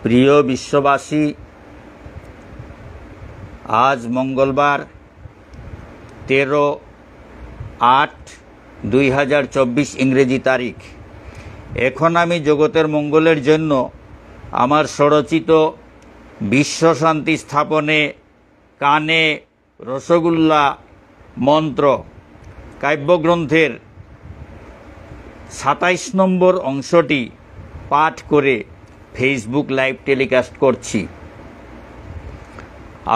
প্রিয় বিশ্ববাসী, আজ মঙ্গলবার 13/8/2024 ইংরেজি তারিখ। এখন আমি জগতের মঙ্গলের জন্য আমার স্বরচিত বিশ্ব শান্তি স্থাপনে কানে রসগোল্লা মন্ত্র কাব্যগ্রন্থের 27 নম্বর অংশটি পাঠ করে ফেসবুক লাইভ টেলিকাস্ট করছি।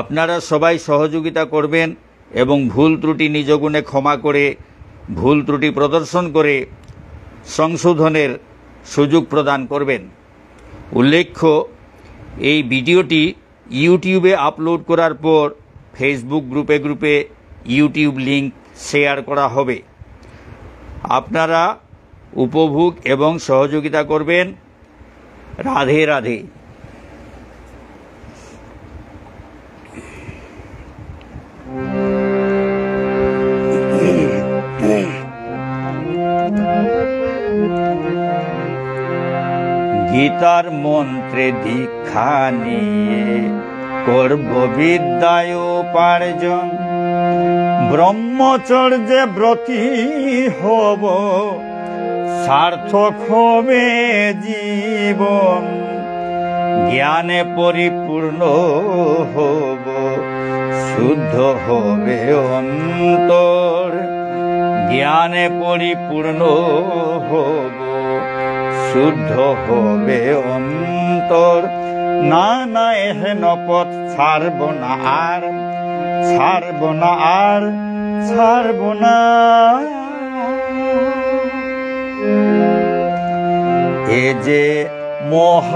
আপনারা সবাই সহযোগিতা করবেন এবং ভুল ত্রুটি নিজ গুণে ক্ষমা করে ভুল ত্রুটি প্রদর্শন করে সংশোধনের সুযোগ প্রদান করবেন। উল্লেখ্য, এই ভিডিওটি ইউটিউবে আপলোড করার পর ফেসবুক গ্রুপে ইউটিউব লিংক শেয়ার করা হবে। আপনারা উপভোগ এবং সহযোগিতা করবেন। রাধে রাধে। গীতার মন্ত্রে দীক্ষা নিয়ে করব বিদ্যায় উপার্জন, ব্রহ্মচর্যে ব্রতী হব, সার্থক হবে জীবন, জ্ঞানে পরিপূর্ণ হব, শুদ্ধ হবে অন্তর, জ্ঞানে পরিপূর্ণ হব, শুদ্ধ হবে অন্তর। না না এহেন পথ ছাড়ব না আর, ছাড়ব না আর, ছাড়ব না। এ যে মহাজাগরণ,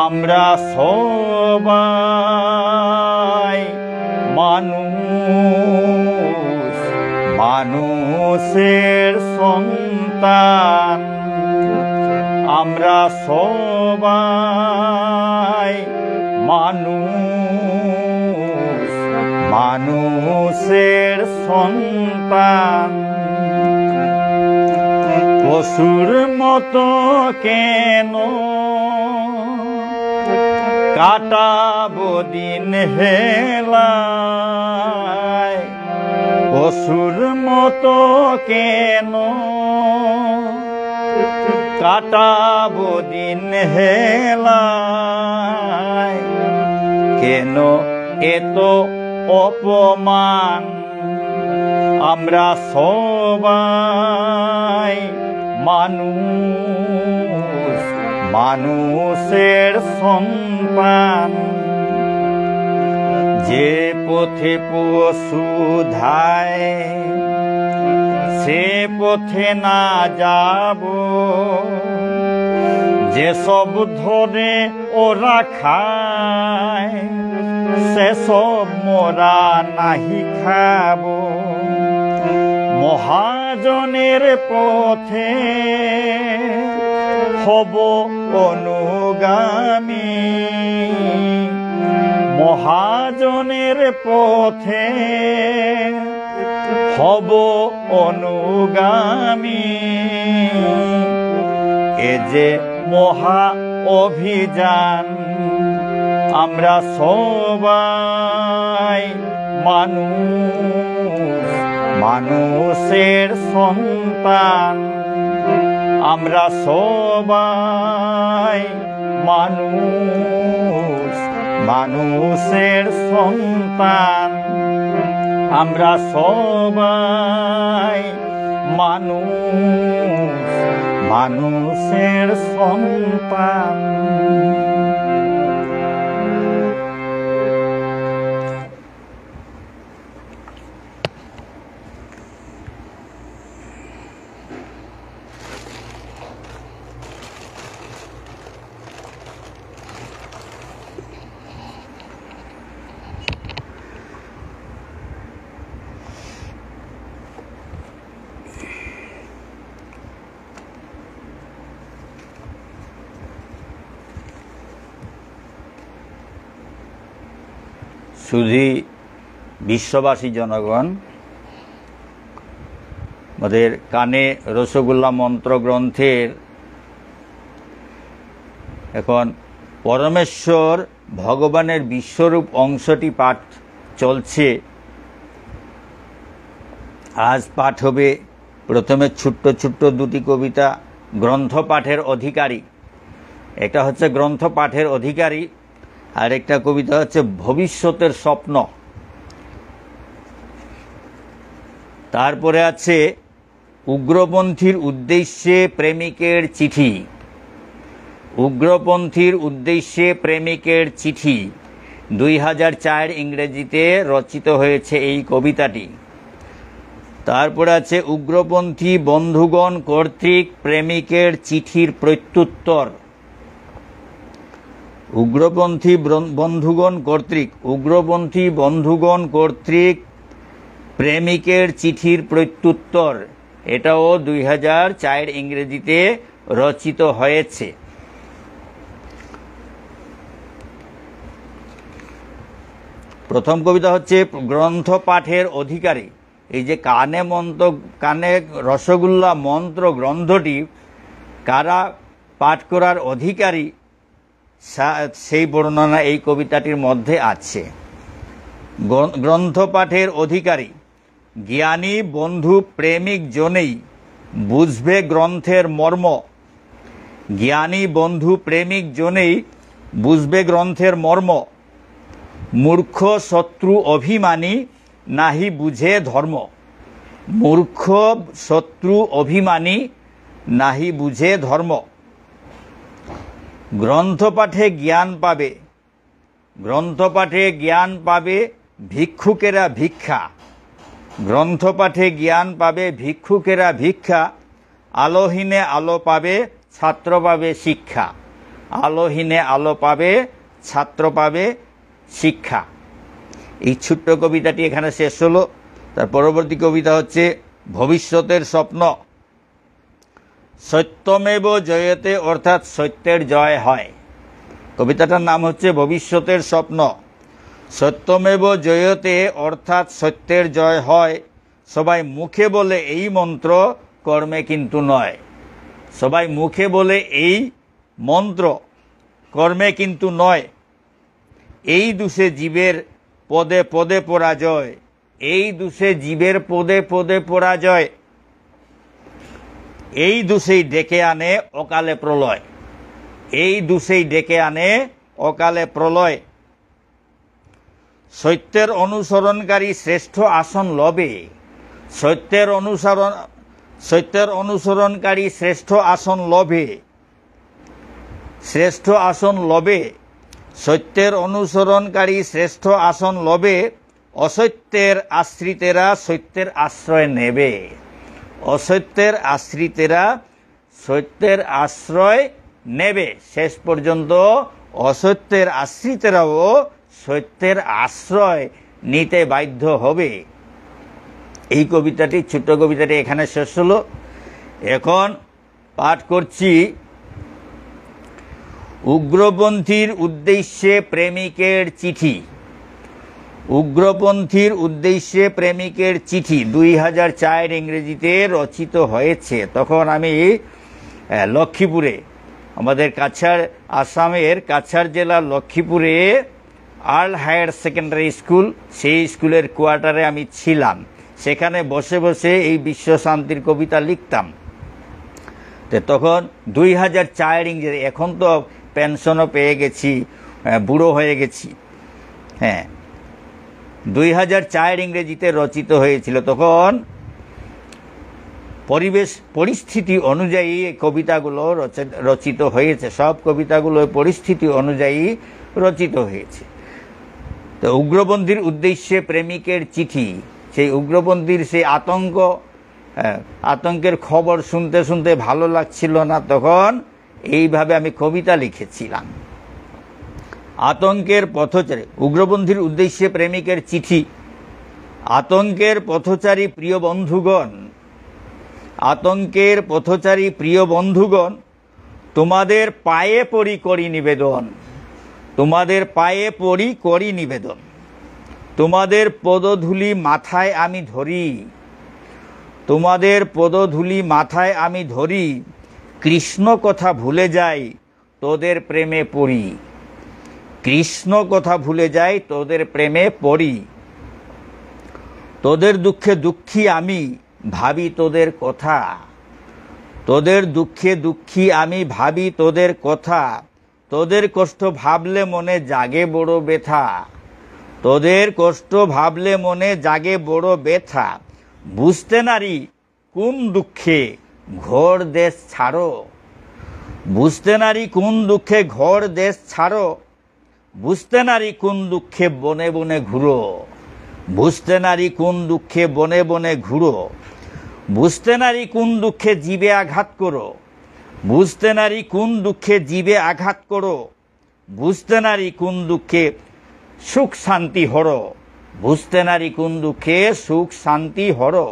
আমরা সবাই মানুষ, মানুষের সন্তান। আমরা সবাই মানুষ, মানুষের সন্তান। পশুর মতো কেন কাটাবো দিন হেলায়, পশুর মতো কেন কাটাবো দিন হেলায়, কেন এত অপমান। আমরা সবাই মানুষ, মানুষের সন্তান। যে পথে পশু ধায় সে পথে না যাব, যেসব ধরে ওরা খায় সেসব মোরা নাহি খাব। মহাজনের পথে হব অনুগামী, মহাজনের পথে হব অনুগামী। এ যে মহা অভিযান, আমরা সবাই মানুষ, মানুষের সন্তান। আমরা সবাই মানুষ, মানুষের সন্তান। আমরা সবাই মানুষ, মানুষের সন্তান। সুধী বিশ্ববাসী জনগণ, আমাদের কানে রসগোল্লা মন্ত্র গ্রন্থের এখন পরমেশ্বর ভগবানের বিশ্বরূপ অংশটি পাঠ চলছে। আজ পাঠ হবে প্রথমে ছোট্ট ছোট্ট দুটি কবিতা, গ্রন্থ পাঠের অধিকারী। একটা হচ্ছে গ্রন্থ পাঠের অধিকারী, আর একটা কবিতা হচ্ছে ভবিষ্যতের স্বপ্ন। তারপরে আছে উগ্রপন্থীর উদ্দেশ্যে প্রেমিকের চিঠি। উগ্রপন্থীর উদ্দেশ্যে প্রেমিকের চিঠি 2004 ইংরেজিতে রচিত হয়েছে এই কবিতাটি। তারপরে আছে উগ্রপন্থী বন্ধুগণ কর্তৃক প্রেমিকের চিঠির প্রত্যুত্তর। উগ্রপন্থী বন্ধুগণ কর্তৃক প্রেমিকের চিঠির প্রত্যুত্তর, এটাও 2004 ইংরেজিতে রচিত হয়েছে। প্রথম কবিতা হচ্ছে গ্রন্থ পাঠের অধিকারী। এই যে কানে রসগোল্লা মন্ত্র গ্রন্থটি কারা পাঠ করার অধিকারী, সেই বর্ণনা এই কবিতাটির মধ্যে আছে। গ্রন্থ পাঠের অধিকারী জ্ঞানী বন্ধু প্রেমিক জনেই বুঝবে গ্রন্থের মর্ম। জ্ঞানী বন্ধু প্রেমিক জনেই বুঝবে গ্রন্থের মর্ম। মূর্খ শত্রু অভিমানী নাহি বুঝে ধর্ম। মূর্খ শত্রু অভিমানী নাহি বুঝে ধর্ম। গ্রন্থপাঠে জ্ঞান পাবে, গ্রন্থপাঠে জ্ঞান পাবে ভিক্ষুকেরা ভিক্ষা। গ্রন্থপাঠে জ্ঞান পাবে ভিক্ষুকেরা ভিক্ষা। আলোহীনে আলো পাবে ছাত্র পাবে শিক্ষা। আলোহীনে আলো পাবে ছাত্র পাবে শিক্ষা। এই ছোট্ট কবিতাটি এখানে শেষ হলো। তার পরবর্তী কবিতা হচ্ছে ভবিষ্যতের স্বপ্ন। সত্যমেব জয়তে, অর্থাৎ সত্যের জয় হয়। কবিতাটার নাম হচ্ছে ভবিষ্যতের স্বপ্ন। সত্যমেব জয়তে, অর্থাৎ সত্যের জয় হয়। সবাই মুখে বলে এই মন্ত্র, কর্মে কিন্তু নয়। সবাই মুখে বলে এই মন্ত্র, কর্মে কিন্তু নয়। এই দুষে জীবের পদে পদে পরাজয়। এই দুষে জীবের পদে পদে পরাজয়। এই দুষেই ডেকে আনে অকালে প্রলয়। এই দুষেই ডেকে আনে অকালে প্রলয়। সত্যের অনুসরণকারী শ্রেষ্ঠ আসন লবে। সত্যের অনুসরণকারী শ্রেষ্ঠ আসন লবে। শ্রেষ্ঠ আসন লবে। সত্যের অনুসরণকারী শ্রেষ্ঠ আসন লবে। অসত্যের আশ্রিতেরা সত্যের আশ্রয় নেবে। অসত্যের আশ্রিতেরা সত্যের আশ্রয় নেবে। শেষ পর্যন্ত অসত্যের আশ্রিতেরাও সত্যের আশ্রয় নিতে বাধ্য হবে। এই কবিতাটি, ছোট্ট কবিতাটি এখানে শেষ হলো। এখন পাঠ করছি উগ্রপন্থীর উদ্দেশ্যে প্রেমিকের চিঠি। উগ্রপন্থীর উদ্দেশ্যে প্রেমিকের চিঠি 2004 ইংরেজিতে রচিত হয়েছে। তখন আমি লক্ষ্মীপুরে, আমাদের কাছাড়, আসামের কাছাড় জেলার লক্ষ্মীপুরে আর্ল হায়ার সেকেন্ডারি স্কুল, সেই স্কুলের কোয়ার্টারে আমি ছিলাম। সেখানে বসে বসে এই বিশ্ব শান্তির কবিতা লিখতাম। তো তখন 2004 ইংরেজি, এখন তো পেনশনও পেয়ে গেছি, বুড়ো হয়ে গেছি। হ্যাঁ, 2004 ইংরেজিতে রচিত হয়েছিল। তখন পরিস্থিতি অনুযায়ী এই কবিতাগুলো রচিত হয়েছে। সব কবিতাগুলো পরিস্থিতি অনুযায়ী রচিত হয়েছে। তো উগ্রপন্থীর উদ্দেশ্যে প্রেমিকের চিঠি, সেই উগ্রপন্থীর সেই আতঙ্কের খবর শুনতে শুনতে ভালো লাগছিল না, তখন এইভাবে আমি কবিতা লিখেছিলাম। আতঙ্কের পথচারী, উগ্রপন্থীর উদ্দেশ্যে প্রেমিকের চিঠি। আতঙ্কের পথচারী প্রিয় বন্ধুগণ, আতঙ্কের পথচারী প্রিয় বন্ধুগণ, তোমাদের পায়ে পড়ি করি নিবেদন। তোমাদের পায়ে পড়ি করি নিবেদন। তোমাদের পদধূলি মাথায় আমি ধরি, তোমাদের পদধূলি মাথায় আমি ধরি, কৃষ্ণ কথা ভুলে যাই তোদের প্রেমে পড়ি, কৃষ্ণ কথা ভুলে যাই তোদের প্রেমে পড়ি। তোদের দুঃখে দুঃখী আমি ভাবি তোদের কথা, তোদের দুঃখে দুঃখী আমি ভাবি তোদের কথা, তোদের কষ্ট ভাবলে মনে জাগে বড় ব্যথা, তোদের কষ্ট ভাবলে মনে জাগে বড় ব্যথা। বুঝতে নারী কোন দুঃখে ঘর দেশ ছাড়ো, বুঝতে নারী কোন দুঃখে ঘর দেশ ছাড়ো, বুঝতে নারী কোন দুঃখে বনে বনে ঘুরো, বুঝতে নারী কোন দুঃখে বনে বনে ঘুরো, বুঝতে নারী কোন দুঃখে জীবে আঘাত করো, বুঝতে নারী কোন দুঃখে জীবে আঘাত করো, বুঝতে নারী কোন দুঃখে সুখ শান্তি হরো, বুঝতে নারী কোন দুঃখে সুখ শান্তি হরো।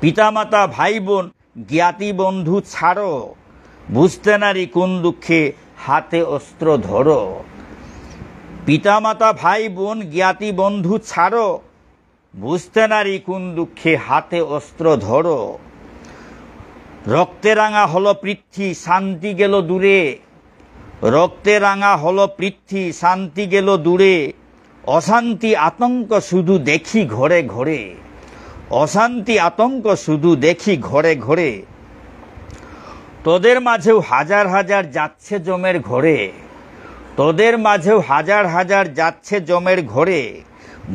পিতামাতা ভাই বোন জ্ঞাতি বন্ধু ছাড়ো, বুঝতে নারী কোন দুঃখে হাতে অস্ত্র ধরো, পিতামাতা ভাই বোন জ্ঞাতি বন্ধু ছাড়ো, বুঝতে নারী কোন দুঃখে হাতে অস্ত্র ধরো। রক্তে রাঙা হলো পৃথ্বী শান্তি গেল দূরে, রক্তে রাঙা হলো পৃথ্বী শান্তি গেল দূরে, অশান্তি আতঙ্ক শুধু দেখি ঘরে ঘরে, অশান্তি আতঙ্ক শুধু দেখি ঘরে ঘরে। তোদের মাঝেও হাজার হাজার যাচ্ছে জমের ঘরে, তোদের মাঝেও হাজার হাজার যাচ্ছে জমের ঘরে,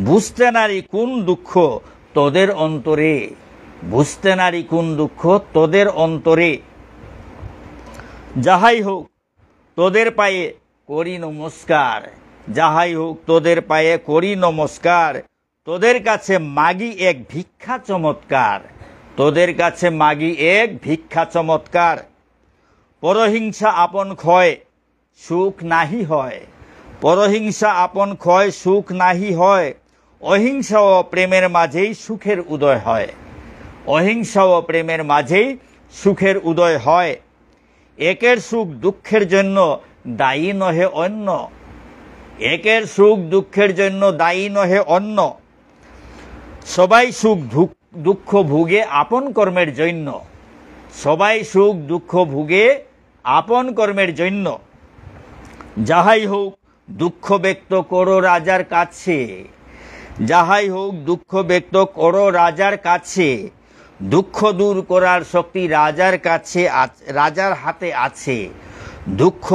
বুঝতে নারী কোন দুঃখ তোদের অন্তরে, বুঝতে নারী কোন দুঃখ তোদের অন্তরে। যাহাই হোক তোদের পায়ে করি নমস্কার, যাহাই হোক তোদের পায়ে করি নমস্কার, তোদের কাছে মাগি এক ভিক্ষা চমৎকার, তোদের কাছে মাগি এক ভিক্ষা চমৎকার। পরহিংসা আপন ক্ষয় সুখ নাহি হয়, পরহিংসা আপন ক্ষয় সুখ নাহি হয়, অহিংসা ও প্রেমের মাঝেই সুখের উদয় হয়, অহিংসা ও প্রেমের মাঝেই সুখের উদয় হয়। একের সুখ দুঃখের জন্য দায়ী নহে অন্য, একের সুখ দুঃখের জন্য দায়ী নহে অন্য, সবাই সুখ দুঃখ ভুগে আপন কর্মের জন্য, সবাই সুখ দুঃখ ভুগে আপন কর্মের জন্য। যাহাই হোক দুঃখ ব্যক্ত করো রাজার কাছে, যাহাই হোক দুঃখ ব্যক্ত করো রাজার কাছে, দুঃখ দূর করার শক্তি রাজার কাছে, রাজার হাতে আছে, দুঃখ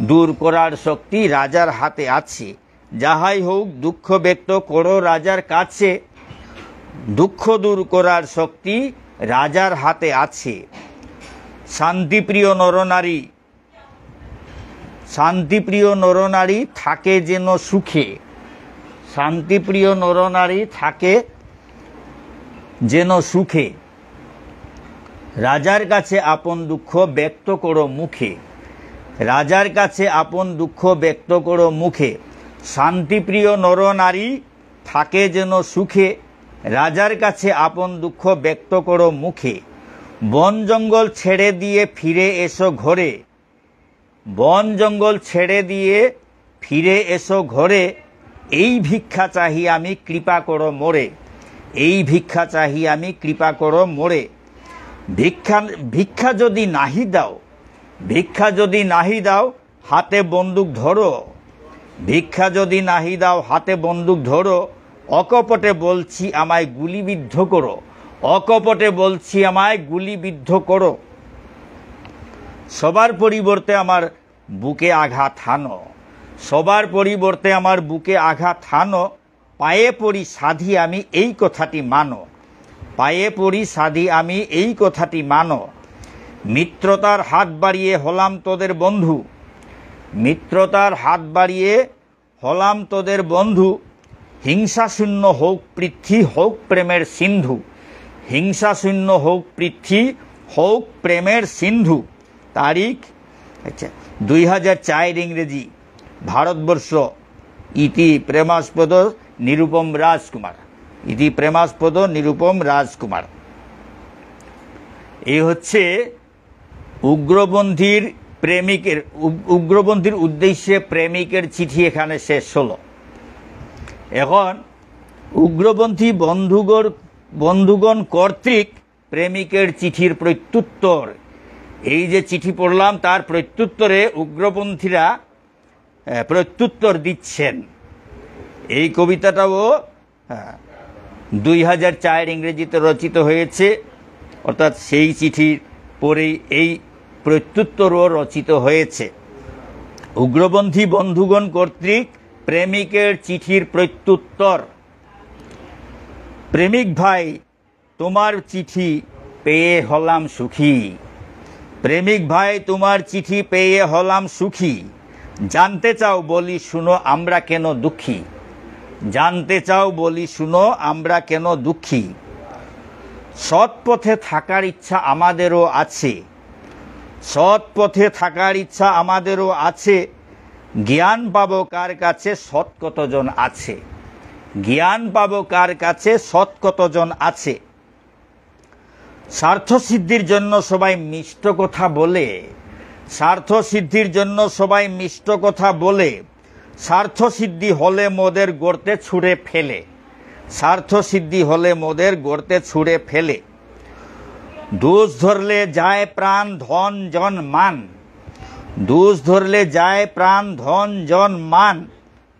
দূর করার শক্তি রাজার হাতে আছে। যাহাই হোক দুঃখ ব্যক্ত করো রাজার কাছে, দুঃখ দূর করার শক্তি রাজার হাতে আছে। শান্তিপ্রিয় নরনারী, শান্তিপ্রিয় নরনারী থাকে যেন সুখে, শান্তিপ্রিয় নরনারী থাকে যেন সুখে, রাজার কাছে আপন দুঃখ ব্যক্ত করো মুখে, রাজার কাছে আপন দুঃখ ব্যক্ত করো মুখে। শান্তিপ্রিয় নরনারী থাকে যেন সুখে, রাজার কাছে আপন দুঃখ ব্যক্ত করো মুখে। বন জঙ্গল ছেড়ে দিয়ে ফিরে এসো ঘরে, বন জঙ্গল ছেড়ে দিয়ে ফিরে এসো ঘরে, এই ভিক্ষা চাহি আমি কৃপা করো মোরে, এই ভিক্ষা চাহি আমি কৃপা করো মোরে। ভিক্ষা ভিক্ষা যদি নাহি দাও, ভিক্ষা যদি নাহি দাও হাতে বন্দুক ধরো, ভিক্ষা যদি নাহি দাও হাতে বন্দুক ধরো, অকপটে বলছি আমায় গুলিবিদ্ধ করো, অকপটে বলছি আমায় গুলিবিদ্ধ করো। সবার পরিবর্তে আমার বুকে আঘাত হানো, সবার পরিবর্তে আমার বুকে আঘাত হানো, পায়ে পড়ি সাধি আমি এই কথাটি মানো, পায়ে পড়ি সাধি আমি এই কথাটি মানো। মিত্রতার হাত বাড়িয়ে হলাম তোদের বন্ধু, মিত্রতার হাত বাড়িয়ে হলাম তোদের বন্ধু, হিংসা শূন্য হোক পৃথ্বী হোক প্রেমের সিন্ধু, হিংসা শূন্য হোক পৃথ্বী হোক প্রেমের সিন্ধু। তারিখ 2004 ইংরেজি, ভারতবর্ষ। ইতি প্রেমাস্পদ নিরুপম রাজকুমার, ইতি প্রেমাস্পদ নিরুপম রাজকুমার। এই হচ্ছে উগ্রপন্থীর প্রেমিকের, উগ্রপন্থীর উদ্দেশ্যে প্রেমিকের চিঠি এখানে শেষ হলো। এখন উগ্রপন্থী বন্ধুগণ কর্তৃক প্রেমিকের চিঠির প্রত্যুত্তর, এই যে চিঠি পড়লাম তার প্রত্যুত্তরে উগ্রপন্থীরা প্রত্যুত্তর দিচ্ছেন। এই কবিতাটাও 2004 ইংরেজিতে রচিত হয়েছে, অর্থাৎ সেই চিঠির পরেই এই প্রত্যুত্তরও রচিত হয়েছে। উগ্রপন্থী বন্ধুগণ কর্তৃক প্রেমিকের চিঠির প্রত্যুত্তর। প্রেমিক ভাই, তোমার চিঠি পেয়ে হলাম সুখী। প্রেমিক ভাই, তোমার চিঠি পেয়ে হলাম সুখী। জানতে চাও বলি শুনো আমরা কেন দুঃখী। জানতে চাও বলি শুনো আমরা কেন দুঃখী। সৎ পথে থাকার ইচ্ছা আমাদেরও আছে। সৎ পথে থাকার ইচ্ছা আমাদেরও আছে। জ্ঞান পাবো কার কাছে সৎ কতজন আছে। জ্ঞান পাবো কার কাছে সৎ কতজন আছে। স্বার্থ সিদ্ধির জন্য সবাই মিষ্ট কথা বলে। স্বার্থ সিদ্ধির জন্য সবাই মিষ্ট কথা বলে। স্বার্থ সিদ্ধি হলে মোদের গর্তে ছুঁড়ে ফেলে। স্বার্থ সিদ্ধি হলে মোদের গর্তে ছুঁড়ে ফেলে। দোষ ধরলে যায় প্রাণ ধন জন মান। দোষ ধরলে যায় প্রাণ ধন জন মান।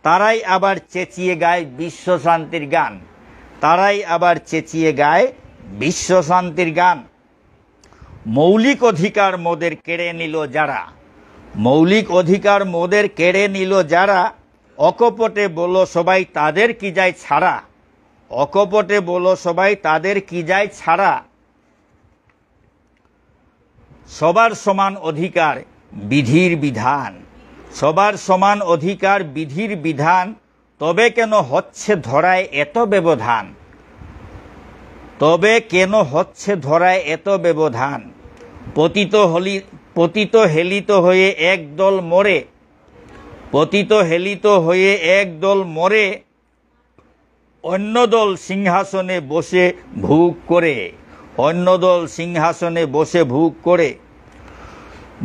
তারাই আবার চেঁচিয়ে গায় বিশ্ব শান্তির গান। তারাই আবার চেঁচিয়ে গায় বিশ্ব শান্তির গান। মৌলিক অধিকার মোদের কেড়ে নিল যারা। মৌলিক অধিকার মোদের কেড়ে নিল যারা। অকপটে বলো সবাই তাদের কি যায় ছাড়া। অকপটে বলো সবাই তাদের কি যায় ছাড়া। সবার সমান অধিকার বিধির বিধান। সবার সমান অধিকার বিধির বিধান। তবে কেন হচ্ছে ধরায় এত ব্যবধান। তবে কেন হচ্ছে ধরায় এত ব্যবধান। পতিত হেলিত হয়ে একদল মরে। পতিত হেলিত হয়ে একদল মরে। অন্য দল সিংহাসনে বসে ভোগ করে। অন্য দল সিংহাসনে বসে ভোগ করে।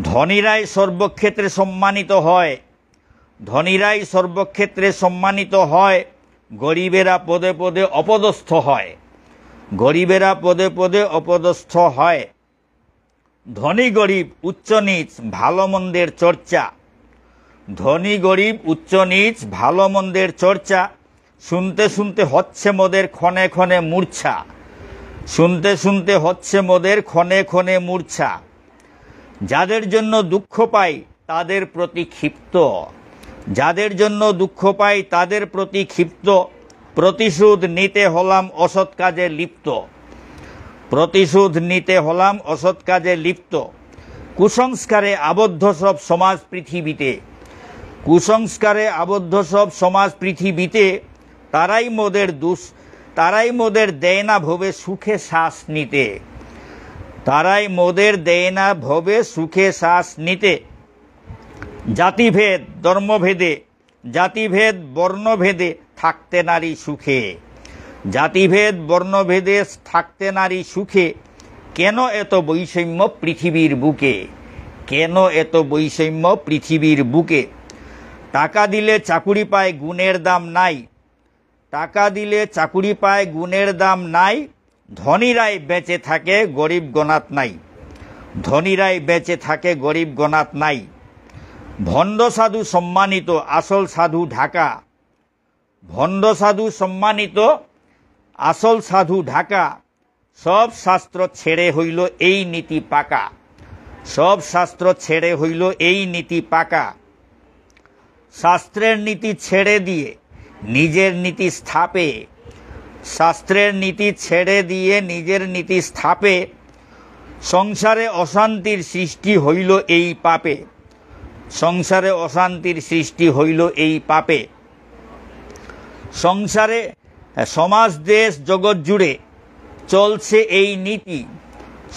ধনীরাই সর্বক্ষেত্রে সম্মানিত হয়। ধনীরাই সর্বক্ষেত্রে সম্মানিত হয়। গরিবেরা পদে পদে অপদস্থ হয়। গরিবেরা পদে পদে অপদস্থ হয়। ধনী গরিব উচ্চ নীচ ভালো মন্দের চর্চা। ধনী গরিব উচ্চ নীচ ভালো মন্দের চর্চা। শুনতে শুনতে হচ্ছে মোদের ক্ষণে ক্ষণে মূর্ছা। শুনতে শুনতে হচ্ছে মোদের ক্ষণে ক্ষণে মূর্ছা। যাদের জন্য দুঃখ পাই তাদের প্রতি ক্ষিপ্ত। যাদের জন্য দুঃখ পাই তাদের প্রতি ক্ষিপ্ত। প্রতিশোধ নিতে হলাম অসৎ কাজে লিপ্ত। প্রতিশোধ নিতে হলাম অসৎ কাজে লিপ্ত। কুসংস্কারে আবদ্ধ সব সমাজ পৃথিবীতে। কুসংস্কারে আবদ্ধ সব সমাজ পৃথিবীতে। তারাই মোদের দেয় না ভবে সুখে শ্বাস নিতে। তারাই মোদের দেয় না ভবে সুখে শ্বাস নিতে। জাতিভেদ ধর্মভেদে জাতিভেদ বর্ণভেদে থাকতে নারী সুখে। জাতিভেদ বর্ণভেদে থাকতে নারী সুখে। কেন এত বৈষম্য পৃথিবীর বুকে। কেন এত বৈষম্য পৃথিবীর বুকে। টাকা দিলে চাকুরি পায় গুণের দাম নাই। টাকা দিলে চাকুরি পায় গুণের দাম নাই। ধনীরাই বেঁচে থাকে গরিব গণাত নাই। ধনীরাই বেঁচে থাকে গরিব গণাত নাই। ভণ্ড সাধু সম্মানিত আসল সাধু ঢাকা। ভণ্ড সাধু সম্মানিত আসল সাধু ঢাকা। সব শাস্ত্র ছেড়ে হইল এই নীতি পাকা। সব শাস্ত্র ছেড়ে হইল এই নীতি পাকা। শাস্ত্রের নীতি ছেড়ে দিয়ে নিজের নীতি স্থাপে। শাস্ত্রের নীতি ছেড়ে দিয়ে নিজের নীতি স্থাপে। সংসারে অশান্তির সৃষ্টি হইল এই পাপে। সংসারে অশান্তির সৃষ্টি হইল এই পাপে। সংসারে সমাজ দেশ জগৎ জুড়ে চলছে এই নীতি।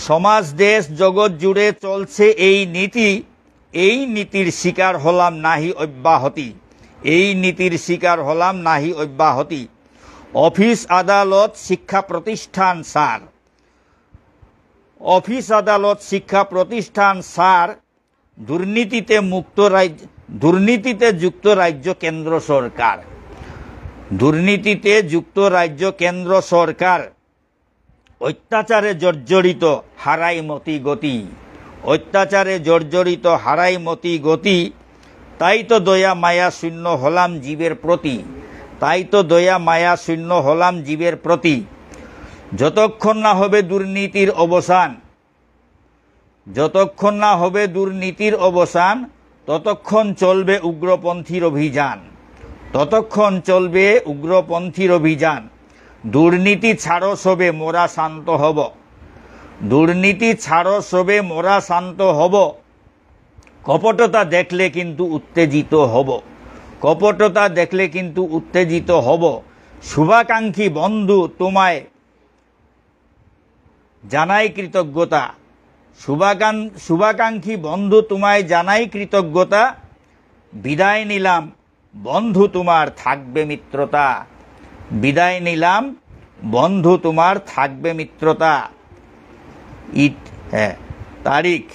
সমাজ দেশ জগৎ জুড়ে চলছে এই নীতি। এই নীতির শিকার হলাম নাহি অব্যাহতি। এই নীতির শিকার হলাম নাহি অব্যাহতি। অফিস আদালত শিক্ষা প্রতিষ্ঠান সার। অফিস আদালত শিক্ষা প্রতিষ্ঠান সার। দুর্নীতিতে যুক্ত রাজ্য কেন্দ্র সরকার। দুর্নীতিতে যুক্তরাজ্য কেন্দ্র সরকার অত্যাচারে জর্জরিত, হারাই মতি গতি। অত্যাচারে জর্জরিত, হারাই মতি গতি। তাই তো দয়া মায়া শূন্য হলাম জীবের প্রতি। তাই তো দয়া মায়া শূন্য হলাম জীবের প্রতি। যতক্ষণ না হবে দুর্নীতির অবসান, যতক্ষণ না হবে দুর্নীতির অবসান, ততক্ষণ চলবে উগ্রপন্থীর অভিযান। ততক্ষণ চলবে উগ্রপন্থীর অভিযান। দুর্নীতি ছাড়ো সবে মোরা শান্ত হব। দুর্নীতি ছাড়ো সবে মোরা শান্ত হব। কপটতা দেখলে কিন্তু উত্তেজিত হব। কপটতা দেখলে কিন্তু উত্তেজিত হব। শুভাকাঙ্ক্ষী বন্ধু তোমায় জানাই কৃতজ্ঞতা। শুভাকাঙ্ক্ষী বন্ধু তোমায় জানাই কৃতজ্ঞতা। বিদায় নিলাম বন্ধু তোমার থাকবে মিত্রতা। বিদায় নিলাম বন্ধু তোমার থাকবে মিত্রতা। তারিখ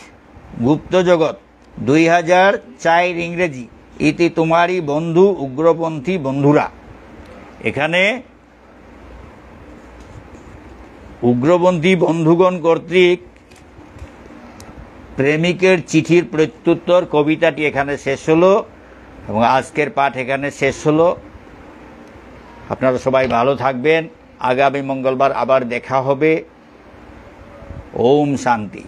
গুপ্তজগৎ 2004 ইংরেজি। ইতি তোমারই বন্ধু উগ্রপন্থী বন্ধুরা। এখানে উগ্রপন্থী বন্ধুগণ কর্তৃক প্রেমিকের চিঠির প্রত্যুত্তর কবিতাটি এখানে শেষ হলো এবং আজকের পাঠ এখানে শেষ হলো। আপনারা সবাই ভালো থাকবেন। আগামী মঙ্গলবার আবার দেখা হবে। ওম শান্তি।